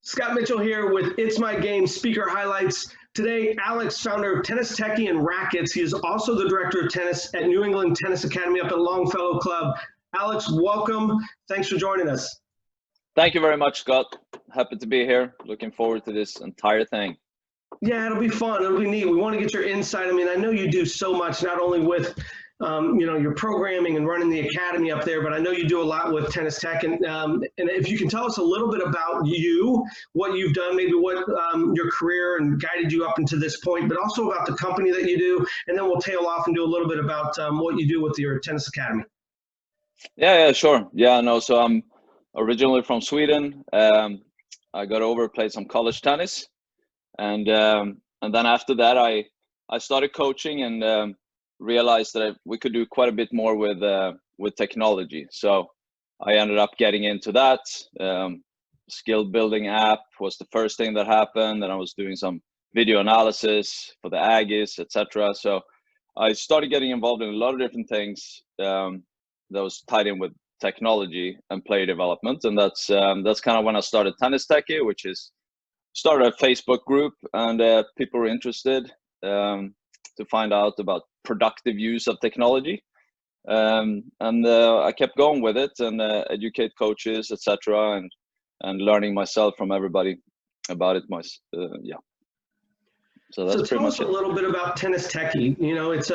Scott Mitchell here with It's My Game Speaker Highlights. Today, Alex, founder of Tennis Techie and Rackets. He is also the director of tennis at New England Tennis Academy up at Longfellow Club. Alex, welcome. Thanks for joining us. Thank you very much, Scott. Happy to be here. Looking forward to this entire thing. Yeah, it'll be fun. It'll be neat. We want to get your insight. I mean, I know you do so much, not only with your programming and running the academy up there, but I know you do a lot with Tennis Tech. And if you can tell us a little bit about you, what you've done, maybe what your career and guided you up into this point, but also about the company that you do, and then we'll tail off and do a little bit about what you do with your tennis academy. Yeah, sure. Yeah, no. So I'm originally from Sweden. I got over, played some college tennis, and then after that, I started coaching and realized that we could do quite a bit more with technology. So I ended up getting into that. Skill building app was the first thing that happened, and I was doing some video analysis for the Aggies, etc. So I started getting involved in a lot of different things that was tied in with technology and player development, and that's kind of when I started Tennis Techie, which is started a Facebook group, and people were interested to find out about productive use of technology, and I kept going with it and educate coaches, etc., and learning myself from everybody about it. Yeah. So that's tell us a little bit about Tennis Techie. You know, it's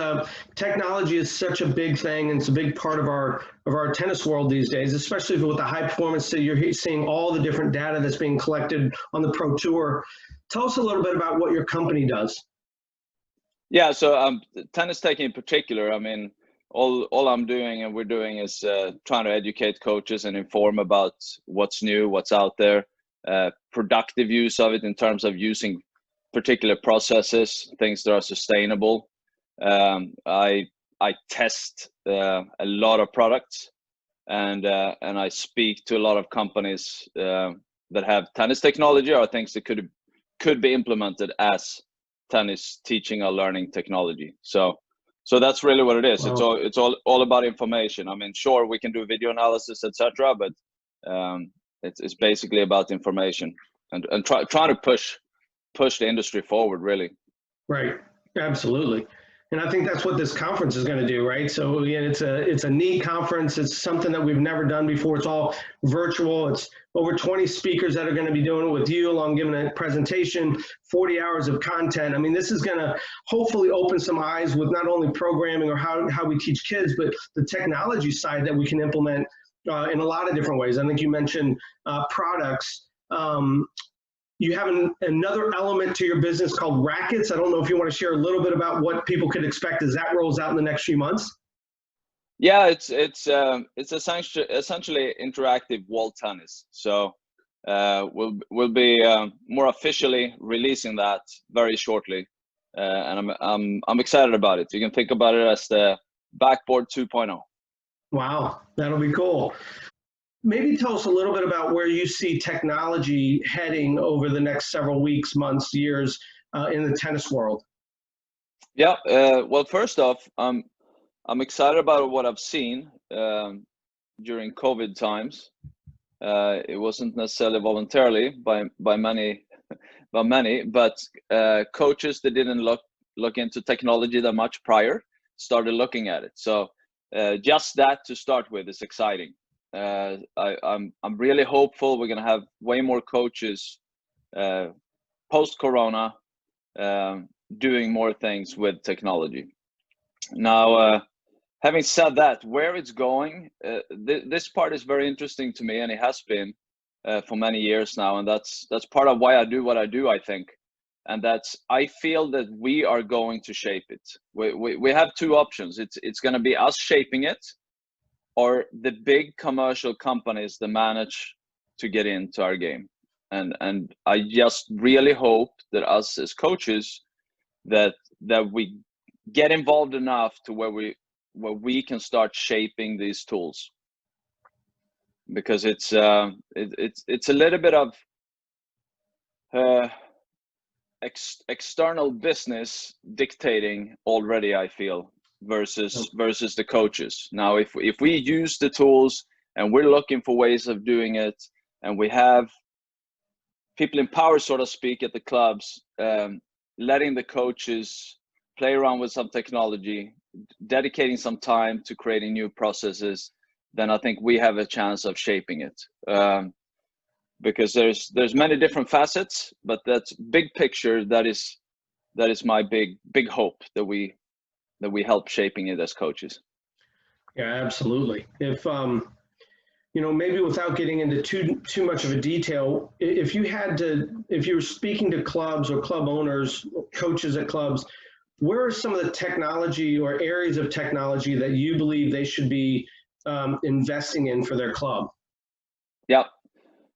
technology is such a big thing, and it's a big part of our tennis world these days, especially with the high performance. So you're seeing all the different data that's being collected on the Pro Tour. Tell us a little bit about what your company does. Yeah, so Tennis Techie in particular, I mean, all I'm doing and we're doing is trying to educate coaches and inform about what's new, what's out there, productive use of it in terms of using particular processes, things that are sustainable. I test a lot of products, and I speak to a lot of companies that have tennis technology or things that could be implemented as tennis teaching or learning technology. So that's really what it is. Wow. It's all about information. I mean, sure, we can do video analysis, etc., but it's basically about information and try to push the industry forward, really. Right. Absolutely. And I think that's what this conference is going to do, right? So again, it's a neat conference. It's something that we've never done before. It's all virtual. It's over 20 speakers that are going to be doing it with you, along giving a presentation, 40 hours of content. I mean, this is going to hopefully open some eyes with not only programming or how we teach kids, but the technology side that we can implement in a lot of different ways. I think you mentioned products. You have another element to your business called Rackets. I don't know if you want to share a little bit about what people could expect as that rolls out in the next few months. Yeah, it's essentially interactive wall tennis. So we'll be more officially releasing that very shortly, and I'm excited about it. You can think about it as the backboard 2.0. Wow, that'll be cool. Maybe tell us a little bit about where you see technology heading over the next several weeks, months, years in the tennis world. Yeah, well, first off, I'm excited about what I've seen during COVID times. It wasn't necessarily voluntarily by many, but coaches that didn't look into technology that much prior started looking at it. So just that to start with is exciting. I'm really hopeful we're going to have way more coaches post-corona doing more things with technology. Now, having said that, where it's going, this part is very interesting to me, and it has been for many years now, and that's part of why I do what I do, I think. And that's, I feel that we are going to shape it. We have two options. It's going to be us shaping it, or the big commercial companies that manage to get into our game. And I just really hope that us as coaches that we get involved enough to where we can start shaping these tools, because it's a little bit of external business dictating already, I feel, versus the coaches. Now, if we use the tools and we're looking for ways of doing it, and we have people in power, so to speak, at the clubs, letting the coaches play around with some technology, dedicating some time to creating new processes, then I think we have a chance of shaping it. Because there's many different facets, but that's big picture. That is my big hope, that we help shaping it as coaches. Yeah, absolutely. If you know, maybe without getting into too much of a detail, if you were speaking to clubs or club owners, coaches at clubs, where are some of the technology or areas of technology that you believe they should be investing in for their club? Yeah,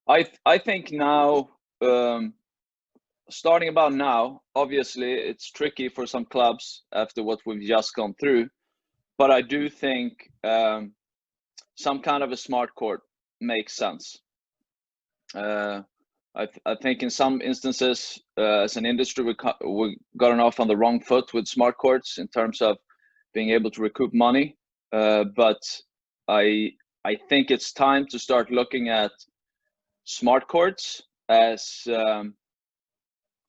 I think now, starting about now, obviously it's tricky for some clubs after what we've just gone through, but I do think some kind of a smart court makes sense. I think in some instances, as an industry, we gotten off on the wrong foot with smart courts in terms of being able to recoup money. But I think it's time to start looking at smart courts as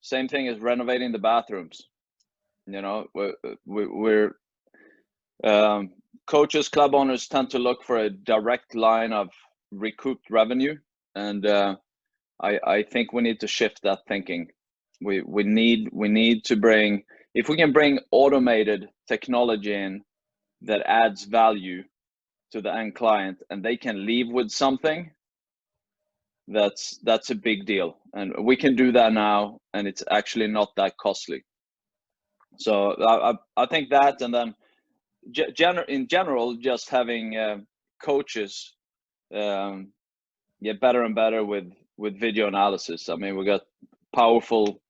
same thing as renovating the bathrooms. You know, we're coaches, club owners tend to look for a direct line of recouped revenue, and I think we need to shift that thinking. We need to bring, if we can bring automated technology in that adds value to the end client, and they can leave with something, that's a big deal, and we can do that now, and it's actually not that costly. So I think that, and then in general, just having coaches get better and better with video analysis. I mean, we got powerful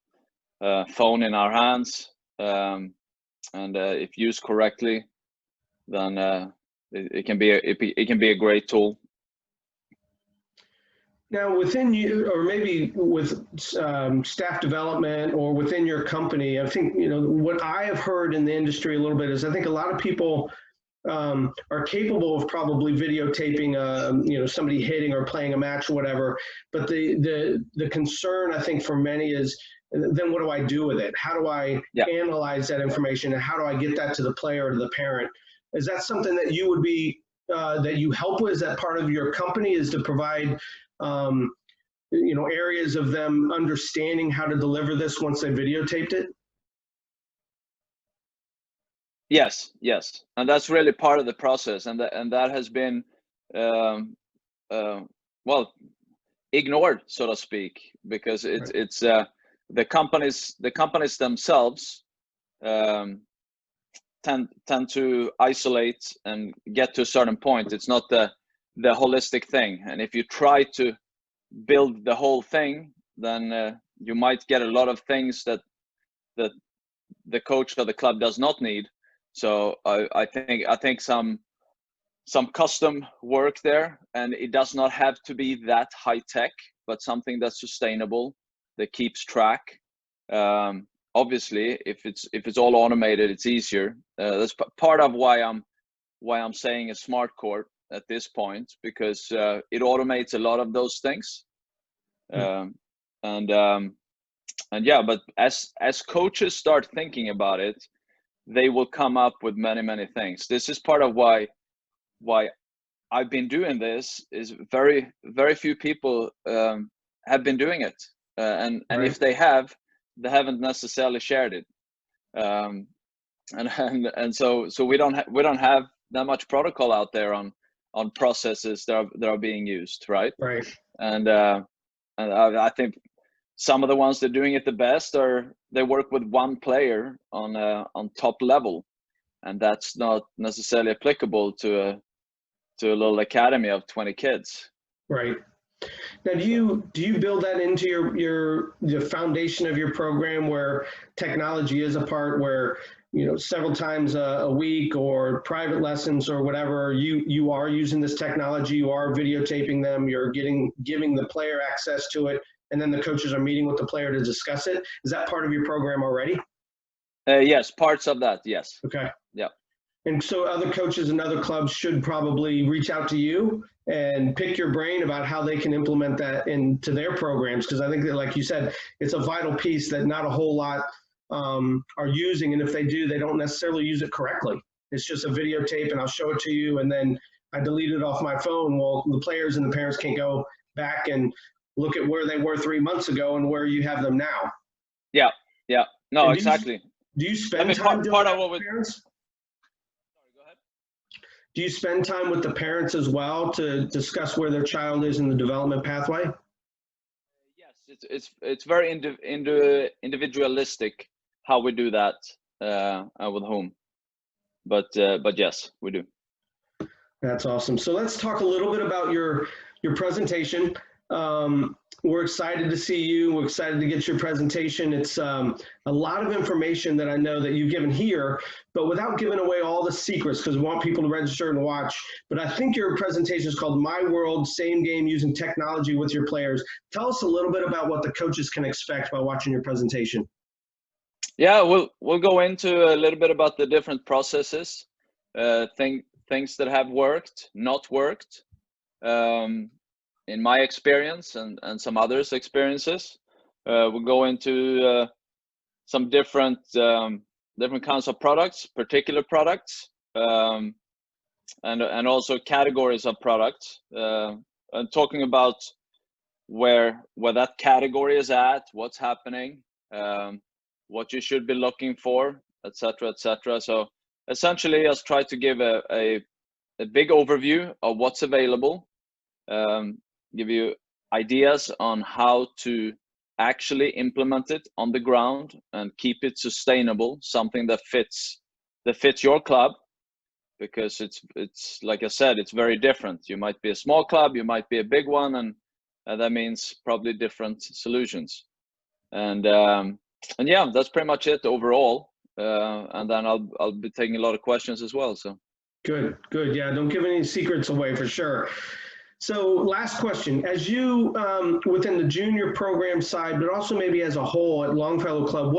phone in our hands, and if used correctly, then it can be a great tool. Now, within you, or maybe with staff development or within your company, I think, you know, what I have heard in the industry a little bit is I think a lot of people are capable of probably videotaping, you know, somebody hitting or playing a match or whatever. But the concern, I think, for many is, then what do I do with it? How do I analyze that information, and how do I get that to the player or to the parent? Is that something that you would be that you help with? Is that part of your company, is to provide you know, areas of them understanding how to deliver this once they videotaped it? Yes, and that's really part of the process, and that has been well, ignored, so to speak, because it's the companies themselves tend to isolate and get to a certain point. It's not the holistic thing, and if you try to build the whole thing, then you might get a lot of things that the coach or the club does not need. So I think some custom work there, and it does not have to be that high tech, but something that's sustainable, that keeps track. Obviously, if it's all automated, it's easier. That's part of why I'm saying a smart court at this point, because it automates a lot of those things. And yeah, but as coaches start thinking about it, they will come up with many things. This is part of why I've been doing this, is very few people have been doing it, and if they haven't necessarily shared it, and so we don't have that much protocol out there on processes that are being used, right? And I think some of the ones that are doing it the best they work with one player on top level, and that's not necessarily applicable to a little academy of 20 kids. Right. Now, do you build that into the foundation of your program, where technology is a part, where, you know, several times a week or private lessons or whatever, you are using this technology, you are videotaping them, you're giving the player access to it, and then the coaches are meeting with the player to discuss it? Is that part of your program already? Yes, parts of that, yes. Okay. Yeah. And so other coaches and other clubs should probably reach out to you and pick your brain about how they can implement that into their programs. Because I think that, like you said, it's a vital piece that not a whole lot are using. And if they do, they don't necessarily use it correctly. It's just a videotape and I'll show it to you and then I delete it off my phone. Well, the players and the parents can't go back and look at where they were 3 months ago and where you have them now. Yeah, yeah, no, And exactly. Do you spend time part of what with parents? Sorry, go ahead. Do you spend time with the parents as well to discuss where their child is in the development pathway? Yes, it's very individualistic how we do that with home, but yes, we do. That's awesome. So let's talk a little bit about your presentation. We're excited to see you. We're excited to get your presentation. It's a lot of information that I know that you've given here, but without giving away all the secrets, because we want people to register and watch. But I think your presentation is called My World, Same Game Using Technology with Your Players. Tell us a little bit about what the coaches can expect by watching your presentation. Yeah, we'll go into a little bit about the different processes, things that have worked, not worked, in my experience and some others' experiences. We'll go into some different kinds of products, particular products, and also categories of products, and talking about where that category is at, what's happening, what you should be looking for, etc., etc. So essentially, just try to give a big overview of what's available, give you ideas on how to actually implement it on the ground and keep it sustainable, something that fits your club, because it's like I said, it's very different. You might be a small club, you might be a big one, and that means probably different solutions. And yeah, that's pretty much it overall. And then I'll be taking a lot of questions as well. So Good. Yeah, don't give any secrets away for sure. So last question, as you, within the junior program side, but also maybe as a whole at Longfellow Club,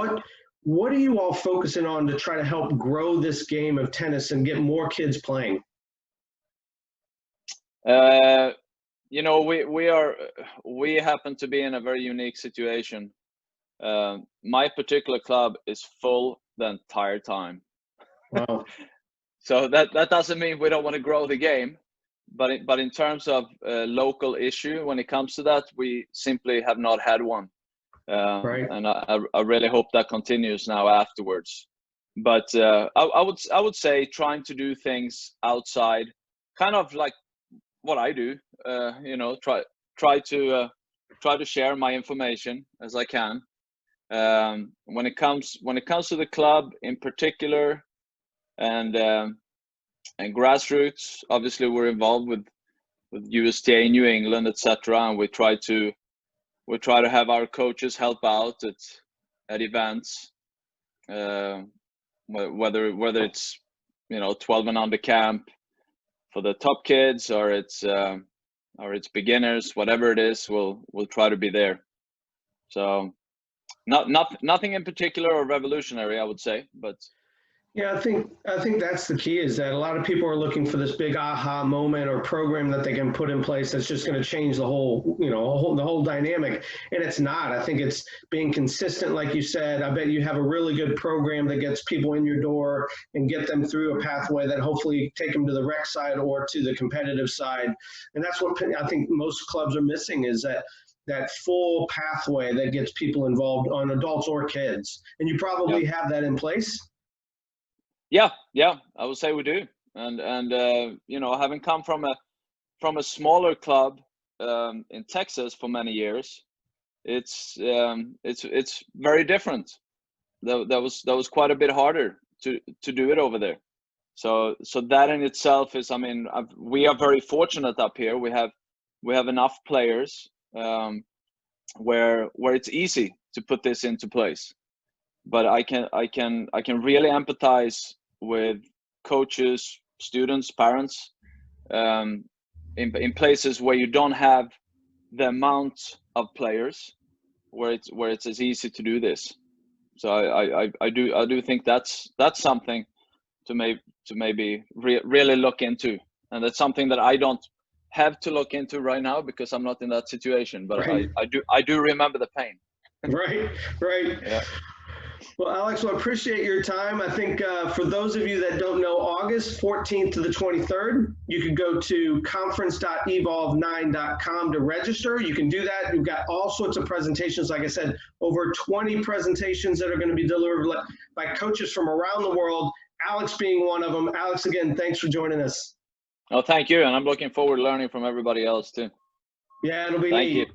what are you all focusing on to try to help grow this game of tennis and get more kids playing? You know, we happen to be in a very unique situation. My particular club is full the entire time. Wow. So that doesn't mean we don't want to grow the game, but in terms of local issue, when it comes to that, we simply have not had one, Right. and I really hope that continues now afterwards. But I would say trying to do things outside, kind of like what I do. You know, try to share my information as I can. When it comes to the club in particular, and grassroots, obviously we're involved with USTA New England, etc., and we try to have our coaches help out at events, whether it's 12 and under camp for the top kids, or it's beginners, whatever it is, we'll try to be there. So nothing in particular or revolutionary, I would say, but Yeah, I think that's the key, is that a lot of people are looking for this big aha moment or program that they can put in place that's just going to change the whole, the whole dynamic. And it's not. I think it's being consistent, like you said. I bet you have a really good program that gets people in your door and get them through a pathway that hopefully take them to the rec side or to the competitive side. And that's what I think most clubs are missing, is that full pathway that gets people involved, on adults or kids. And you probably have that in place. Yeah, I would say we do. And having come from a smaller club in Texas for many years, it's very different. That was quite a bit harder to do it over there. So that in itself is, I mean, we are very fortunate up here. We have enough players where it's easy to put this into place. But I can really empathize with coaches, students, parents, in places where you don't have the amount of players, where it's as easy to do this. So I do think that's something maybe really look into. And that's something that I don't have to look into right now because I'm not in that situation. But Right. I do remember the pain. Right. Yeah. Well, Alex, well, I appreciate your time. I think for those of you that don't know, August 14th to the 23rd, you can go to conference.evolve9.com to register. You can do that. We've got all sorts of presentations. Like I said, over 20 presentations that are going to be delivered by coaches from around the world, Alex being one of them. Alex, again, thanks for joining us. Oh, thank you. And I'm looking forward to learning from everybody else too. Yeah, it'll be Thank neat. you.